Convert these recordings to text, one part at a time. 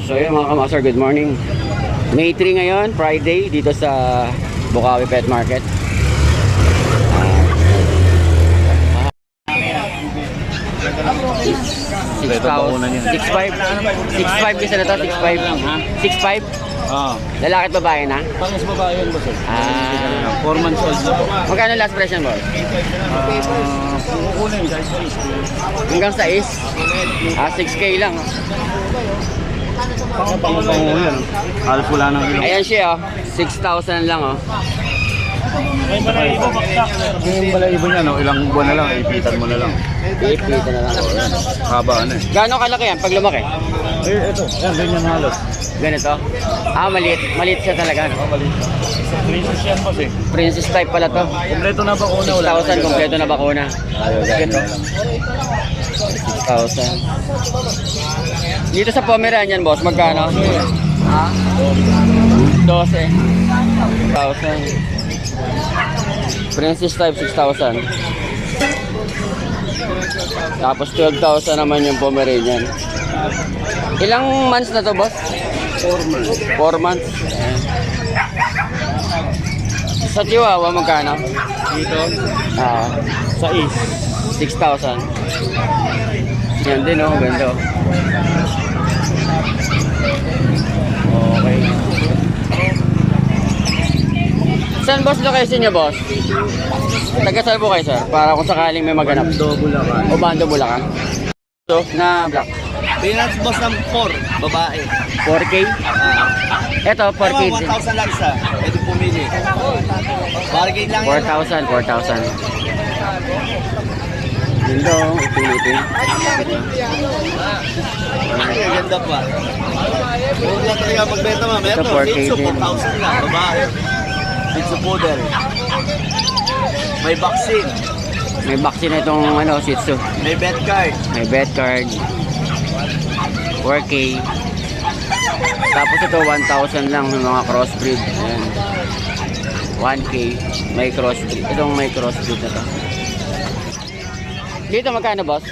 So yun mga kamaster, good morning. May 3 ngayon, Friday, dito sa Bukawi Pet Market. 6'5 kasi na to, 6'5 lang ha? 6'5? Ah, Lalaki at babae na? pangas babae yun, boss. 4 months old na po. Magkano last price yan, boss? Kukunin, guys. Hanggang sa is? 6K lang. Pango yan. Halos wala nang ilo. Ayan siya, 6,000 lang oh. Yung balayibo niya, no? Ilang buwan na lang, ipitan mo na lang. Ipita na lang. Haba ano eh. Gano'ng kalaki yan pag lumaki? Ito. Yan, ganyan halos. Ganito? Maliit. Maliit siya talaga. No? Princess yan, boss eh. Princess type pala to. Kompleto na bakuna. 6,000 kompleto na bakuna. Ganito. 6,000. Dito sa Pomeranian, boss, magkano? 12. 6,000. Princess type 6,000. Tapos 12,000 naman yung Pomeranian. Ilang months na to, boss? 4 months. 4 months. Ayan. Sa Chihuahua, magkano? Dito, Sa East, 6,000. Yan din, oh. Ganda, oh. Okay. Saan, boss, location niya, boss? Taga-saan po kayo, sir? Para kung sakaling may maganap. Bando, Bulacan. O Bando, Bulacan. So, na black. Peanuts, boss ng 4, babae. 4K? Ito, 4K din. 1,000 lang isa. Ito pumili. Bargain lang 4,000, 4,000. Ganda, oh. Ito. Ay, ganda pa. Huwag lang talaga magbenta, ma'am. Ito, 4K Ito, din. 4,000 lang, babae. Ito, poodle. May vaccine. May vaccine na itong Shih Tzu. May vet card. May vet card. 4K. Tapos ito 1,000 lang ng mga crossbreed. Ayan. 1K. May crossbreed. Itong may crossbreed na to. Dito magkano, boss?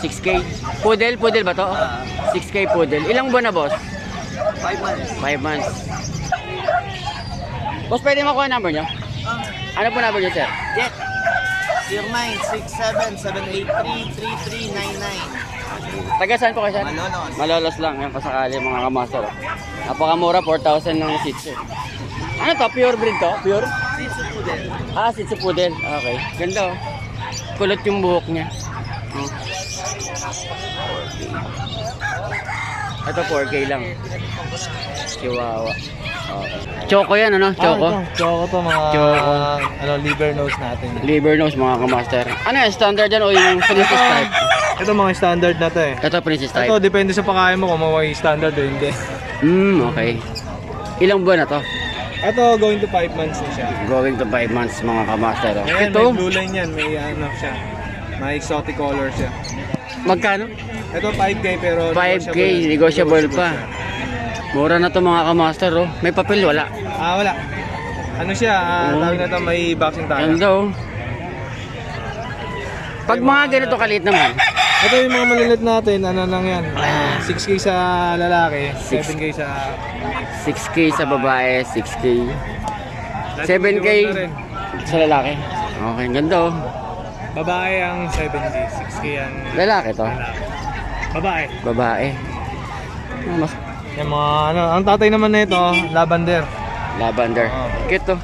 6K. Poodle ba to? 6K poodle. Ilang buwan na, boss? 5 months. 5 months. Boss, pwede makuha number nyo? Ano po number nyo, sir? Jet. 0967-783-3399. Taga saan po kayo, sir? Malolos. Malolos lang. Yan pasakali mga kamaster. Napakamura, 4,000 ng Shih Tzu. Ano to? Pure breed to? Pure? Sitsu poodle. Shih Tzu poodle. Okay. Ganda, oh. Kulot yung buhok niya. Oh. 4K. Ito 4K lang. Chihuahua. Okay. Choco yan, ano? Choco? Choco to mga Choco. liver nose natin. Liver nose, mga kamaster. Ano yan? Standard yan o yung princess type? Ito mga standard na to eh. Ito princess type. Ito depende sa pagkain mo kung may standard o hindi. Okay. Ilang buwan na to? Ito going to 5 months na siya. Going to 5 months, mga kamaster. Oh. Ayan, Ito, may blue line yan, may ano siya. May exotic color siya. magkano? Ito 5K pero 5K, negotiable pa. Mura na to mga kamaster, oh. May papel, wala. Wala. Ano siya, tawag na to may vaccine tayo. Ganda, oh. Pag mga ganito kalit naman, Ito yung mga malilit natin, ano lang yan. 6K sa lalaki, 6. 7K sa 6K sa babae, 6K. 7K sa lalaki. Okay, ganda, oh. babae ang 7K, 6K ang Lalaki to. babae. Babae. Mas Yung mga ano, ang tatay naman na ito, lavender. lavender. Oh. Cute to.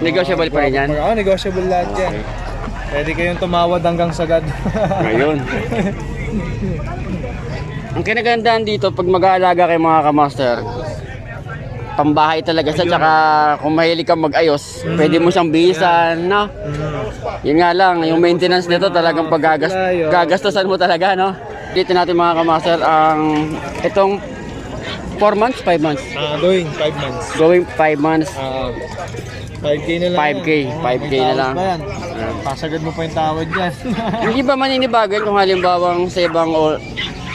Negotiable pa rin yan. Negotiable lahat yan. Okay. Pwede kayong tumawad hanggang sagad. Ngayon. Ang kinagandaan dito, pag mag-aalaga kay mga kamaster, pambahay talaga siya, tsaka kung mahilig kang mag-ayos, pwede mo siyang bihisan, no? Yun nga lang, yung maintenance nito talagang gagastusan mo talaga, no? Dito natin mga kamaster, ang itong 4 months, 5 months? Going 5 months. Going 5 months, 5K na lang. 5K, 5K na lang. Pasagad mo pa yung tawad dyan. Hindi ba maninibagan kung halimbawang sa ibang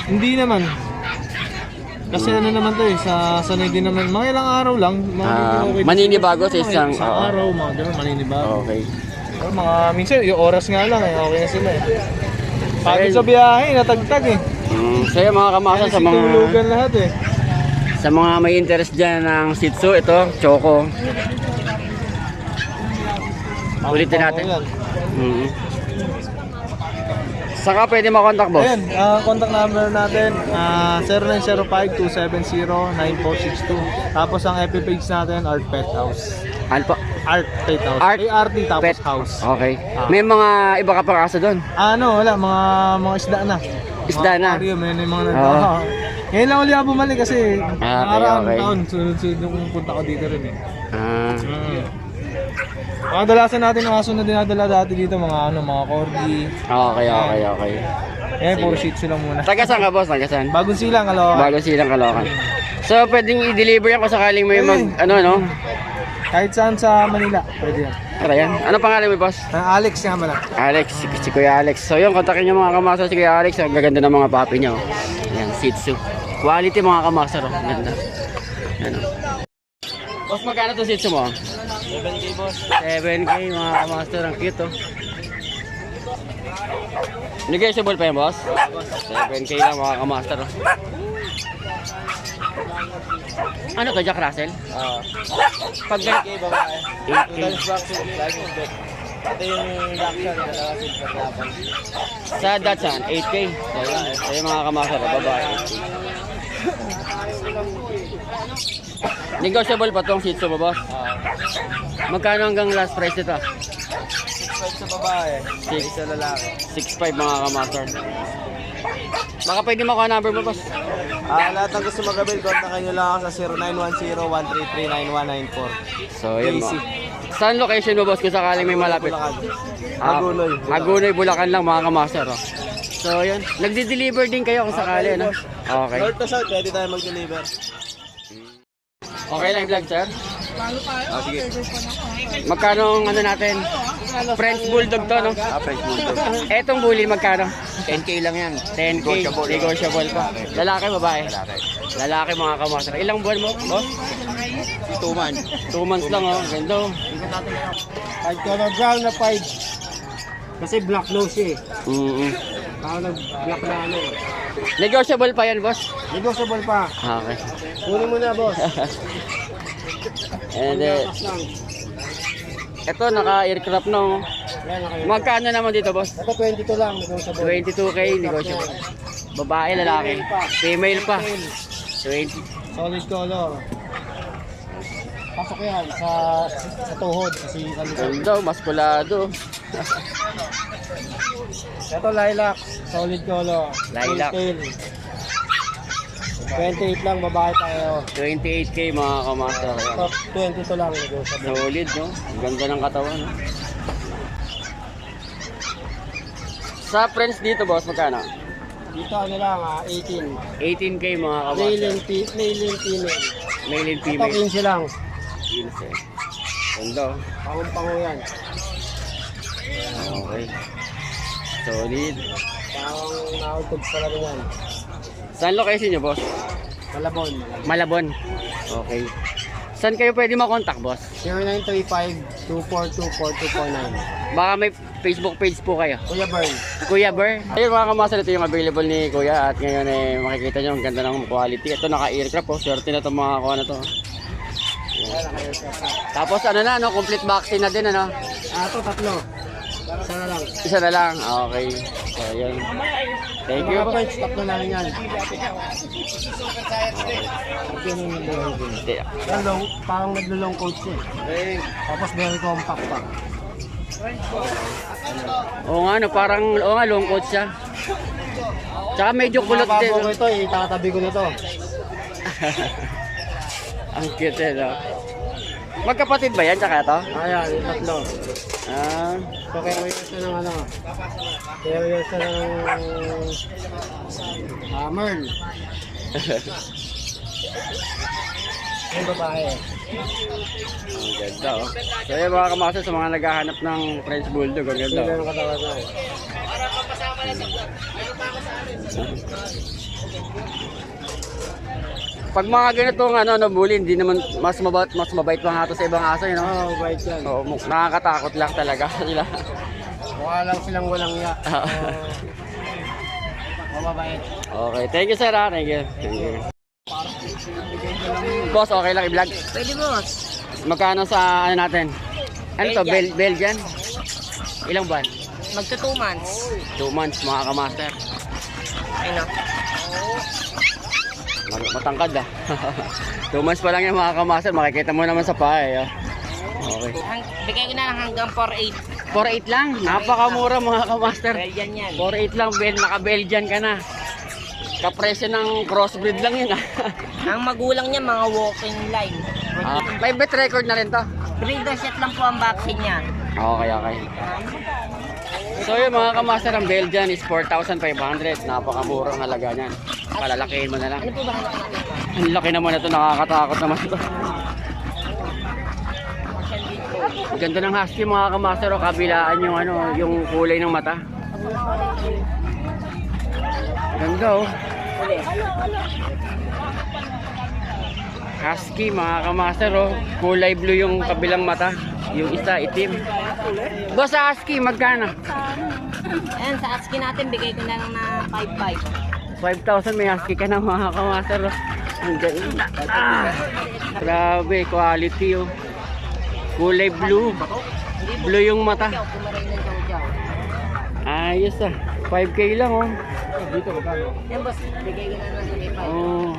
Hindi naman. Kasi ano naman to eh, sa sanay din naman, mga ilang araw lang. Maninibago sa isang araw, mga ganun, maninibago. Okay. Pero mga minsan, yung oras nga lang eh, okay na sila eh. Pagod sa biyahe, natagtag eh. So yun mga kamaster, sa mga Tulugan lahat eh. sa mga may interest dyan ng Shih Tzu, ito, Choco. Ulitin natin. Yan. Saka pwede makontak, boss. Ayan, contact number natin, 0905-270-9462. Tapos ang FB page natin, Art Pet House. Ano po? Art Pet House. Art ART tapos Pet House. Okay. May mga iba ka pang aso doon. Ano, wala, mga isda na. Isda na? Aquarium, may mga Oo. Ngayon lang ulit ako bumalik kasi nakaraang okay. taon, sunod-sunod yung punta ko dito rin eh. Mga dalasan natin ng aso na dinadala dati dito, mga corgi. Okay. Puro shih tzu lang muna. Taga saan ka, boss? Taga saan? Bagong silang, Caloocan. Bago silang Caloocan. So, pwedeng i-deliver yan kung sakaling may no? Kahit saan sa Manila, pwede yan. Tara yan. Ano pangalan mo, boss? Alex nga pala. Alex, si Kuya Alex. So yun, kontakin nyo mga kamaster si Kuya Alex. Ang gaganda ng mga papi niya. Ayan, Shih Tzu. Quality mga kamaster. Oh. Ganda. Ayan, oh. Boss, magkano to Shih Tzu mo? 7K boss. 7K mga kamaster. Ang cute, oh. Negotiable pa yan, boss? 7K lang mga kamaster, oh. Ano to, Jack Russell? Pag 8K babae. 8K. vaccine, license bet. Ito yung vaccine, vaccine paglaban. Sa Dachshund, 8K. So yun mga kamaster, babae, 8K. Negotiable pa tong Shih Tzu mo, boss? Magkano hanggang last price nito? 6.5 sa babae, 6 sa lalaki. 6.5 mga kamaster. Baka pwede makuha number mo, boss. Lahat ng gusto mag-avail, kontakin nyo lang ako sa 0910-133-9194. So yun JC. mo. Saan location mo, boss, kung sakaling may malapit? Hagunoy. Hagunoy, Bulacan lang mga kamaster. Oh. So yun. Nagdi-deliver din kayo kung sakali, no? Okay. North to south, pwede tayo mag-deliver. Okay lang vlog, sir? Sige. Magkano ang ano natin? French Bulldog to, no? French Bulldog. Etong bully, magkano? 10K lang yan. 10K. Negotiable pa. Lalaki, babae? Lalaki mga kamaster. Ilang buwan mo, boss? 2 months. 2 months lang, oh. Ganda, oh. Kahit color brown na 5. Kasi black nose siya eh. Ako nag-black na ano. Negotiable pa yan, boss? Negotiable pa. Okay. Kunin mo na, boss. And then, ito, naka-aircraft na, oh. Yan, nakayo. Magkano naman dito, boss? Ito 22 lang, negotiable. 22K, negotiable. Babae, lalaki. Female pa. 20. Solid color. Pasok yan sa tuhod kasi sa likod. Ganda, maskulado. Ito lilac, solid color. Lilac. Full tail. 28 lang, babae tayo. 28K mga kamaster. Top 22 lang, negotiable. Solid, no? Ang ganda ng katawan, no? Sa friends dito, boss, magkano? Dito ano lang, 18. 18K mga Male kamaster. and female. Male and Ito female. 15 lang. 15. Ganda, oh. Pangumpango yan. Okay. Solid. Parang nautog pala rin yan. Saan location nyo, boss? Malabon. Malabon. Okay. Saan kayo pwede makontak, boss? 0935-242-4249. Baka may Facebook page po kayo. Kuya Bern. Kuya Ber. Ayun mga kamaster, ito yung available ni Kuya. At ngayon makikita nyo ang ganda ng quality. Ito naka-aircraft, oh. Swerte na itong mga kuha na to. Tapos ano na, no? Complete vaccine na din, ano? Ito tatlo. Isa na lang. Isa na lang. Okay. So, yun. Thank you. Mga points, tatlo na lang yan. Yan long, parang naglo-long coat siya. Tapos very compact pa. Oo nga, no? Parang, oo nga, long coat siya. Tsaka medyo kulot din. Mababo ko No? ito, itatabi ko na to. Ang cute, eh, no? Magkapatid ba yan, tsaka ito? Ayan, yung tatlo. So kaya may isa ng ano. Kaya may isa ng Merl. Yung babae. Ang ganda, oh. So, yun mga kamaster, sa mga naghahanap ng French Bulldog, ang ganda, Sila oh. ng katawan na. Pag mga ganitong ano, bully, hindi naman mas mabait pa nga ito sa ibang aso, yun, no? Oo, bait yan. Oo, nakakatakot lang talaga sila. Mukha lang silang walang iya. Mababait. Okay, thank you sir ha. Thank you. Thank you. Boss, okay lang i-vlog? Pwede boss. Magkano sa ano natin? Ano to? Belgian? Ilang buwan? Magto 2 months. 2 months mga kamaster. Ayun o. Matangkad ah. 2 months pa lang yan mga kamaster. Makikita mo naman sa pae. Oh. Okay. Bigay ko na lang hanggang 4.8. 4.8 lang. Napakamura mga kamaster. Belgian yan. 4.8 lang. Naka-Belgian ka na. Kapresyo ng crossbreed lang yun ah. Ang magulang niya mga walking line. May bet record na rin to. Breeder set lang po ang vaccine niya. Okay, okay. So yung mga kamaster, ang Belgian is 4,500. Napakamurang halaga niyan. Palalakihin mo na lang. Ano po ba hanap natin? Ang laki naman na ito, nakakatakot naman ito. Ganda ng husky mga kamaster, o kabilaan yung ano, yung kulay ng mata. Ganda oh. Husky mga kamaster oh. Kulay blue yung kabilang mata. Yung isa itim. Boss sa husky, magkano? Ayan, sa ASCII natin, bigay ko na lang na 5.5. 5,000 may husky ka na mga kamaster oh. Ang ganda. Grabe, quality oh. Kulay blue. Blue yung mata. Pumaray ng chow-chow. Ayos ah. 5K lang oh. Dito, magkano? Ayan boss, bigay ko na lang sa 5. Oh.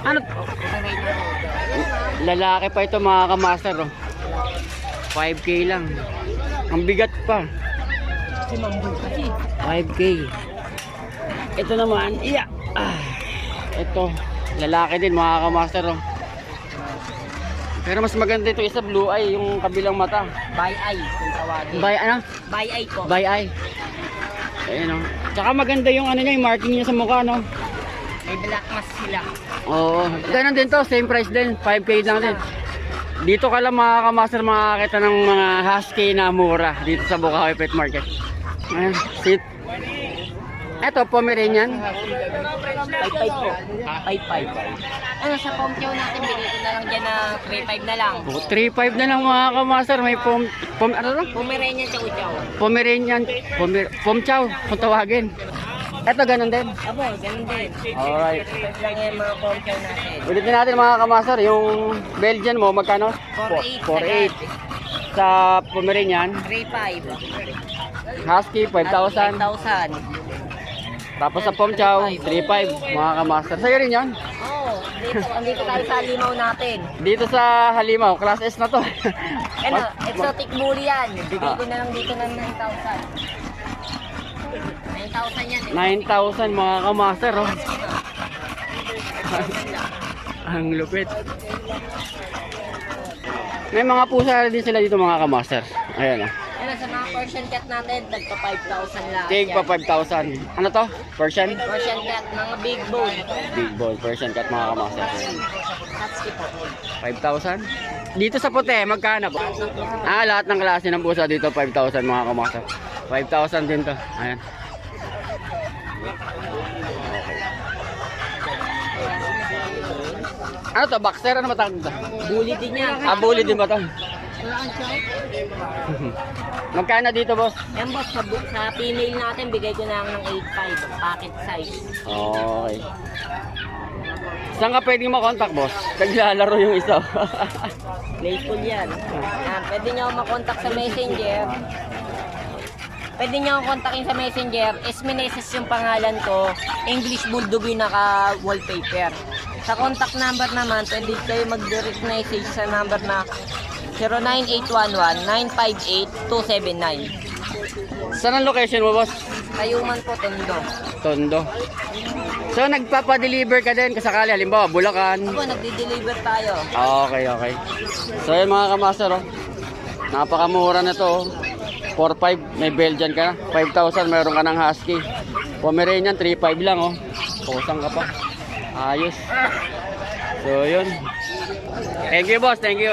Ano? Pumaray ng chow-chow. Lalaki pa ito mga kamaster oh. 5K lang. Ang bigat pa. Si Mambu kasi. 5K. Ito naman, iya. Ito, lalaki din mga kamaster oh. Pero mas maganda ito isa blue eye yung kabilang mata. By eye, kung tawagin. By ano? By eye po. By eye. Ayun oh. Tsaka maganda yung ano niya, yung marking niya sa mukha no. May black mask sila. Oo. Ganun din to, same price din. 5K lang din. Dito ka lang mga kamaster makakita ng mga husky na mura dito sa Bukawi Pet Market. Ayan, sit. Eto, Pomeranian. 5.5 po. 5.5. Ano, sa Pomchow natin, bigay ko na lang dyan na 3.5 na lang. 3.5 na lang mga kamaster. May ano to? Pomeranian chow-chow. Pomeranian. Pomchow, kung tawagin. Eto, ganun din. Abo, ganun din. Alright. 5 lang yung mga Pomchow natin. Ulitin natin mga kamaster, yung Belgian mo, magkano? 4.8. 4.8. Sa Pomeranian, 3.5. Husky, 5,000. 5,000. Tapos sa Pomchow, 3.5 mga kamaster. Sa'yo rin yan? Oo, andito tayo sa limaw natin. Dito sa Halimaw, class S na to. Ano, exotic bully yan. Bigay ko na lang dito ng 9,000. 9,000 yan. 9,000 mga kamaster oh. Ang lupit. May mga pusa din sila dito mga kamaster. Ayan oh. Ano, sa mga Persian cat natin, tagpa 5,000 lang. Tig pa 5,000. Ano to? Persian? Persian cat, mga big bone. Big ball, Persian cat mga kamaster. Husky po. 5,000? Dito sa puti, magkano po? Lahat ng klase ng pusa dito 5,000 mga kamaster. 5,000 din to. Ayan. Ano to? Boxer? Ano matawag dito? Bully din yan. Bully din ba to? Magkano dito boss? Yan boss, sa female natin, bigay ko na lang ng 8.5. Packet size. Okay. Saan ka pwedeng makontak boss? Naglalaro yung isa. Playful yan. Yan. Pwede nyo ako makontak sa messenger. Pwede nyo ako kontakin sa messenger. Esmeneses yung pangalan ko. English Bulldog yung naka-wallpaper. Sa contact number naman, pwede kayo mag-direct message sa number na 09811-958-279. Saan ang location mo boss? Kayuman po, Tondo. Tondo. So nagpapa-deliver ka din kasakali halimbawa Bulacan. Ako, nagdi-deliver tayo. Okay, okay. So yun mga kamaster oh. Napakamura na to oh. 4.5 may Belgian ka na. 5,000 meron ka ng husky. Pomeranian 3.5 lang oh. Pusang ka pa. Ayos. So yun. Thank you boss, thank you.